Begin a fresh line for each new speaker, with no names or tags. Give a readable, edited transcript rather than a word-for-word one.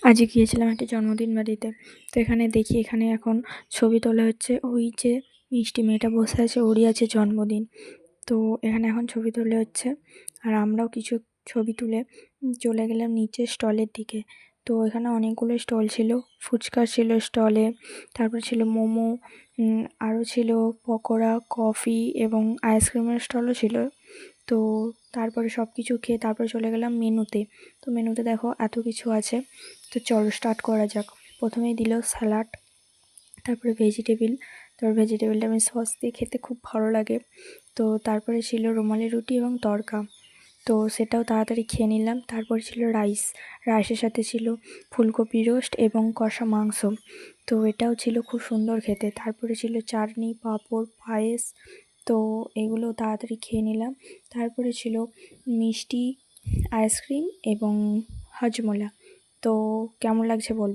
আজকে গিয়েছিলাম একটা জন্মদিন বাড়িতে। তো এখানে দেখি এখানে এখন ছবি তোলা হচ্ছে। ওই যে মিষ্টি মেয়েটা বসে আছে ওরই আছে জন্মদিন। তো এখানে এখন ছবি তোলা হচ্ছে আর আমরাও কিছু ছবি তুলে চলে গেলাম নিচের স্টলের দিকে। তো এখানে অনেকগুলো স্টল ছিল, ফুচকা ছিল স্টলে, তারপর ছিল মোমো, আরও ছিল পকোড়া, কফি এবং আইসক্রিমের স্টলও ছিল। তো তারপরে সব কিছু খেয়ে তারপরে চলে গেলাম মেনুতে। তো মেনুতে দেখো এত কিছু আছে। তো চলো স্টার্ট করা যাক। প্রথমেই দিল স্যালাড, তারপরে ভেজিটেবিল। তারপর ভেজিটেবিলটা আমি সস দিয়ে খেতে খুব ভালো লাগে। তো তারপরে ছিল রুমালি রুটি এবং তড়কা। তো সেটাও তাড়াতাড়ি খেয়ে নিলাম। তারপরে ছিল রাইস, রাইসের সাথে ছিল ফুলকপি রোস্ট এবং কষা মাংস। তো এটাও ছিল খুব সুন্দর খেতে। তারপরে ছিল চাটনি, পাঁপড়, পায়েস। তো এগুলো তাড়াতাড়ি খেয়ে নিলাম। তারপরে ছিল মিষ্টি, আইসক্রিম এবং হজমোলা। তো কেমন লাগছে বল।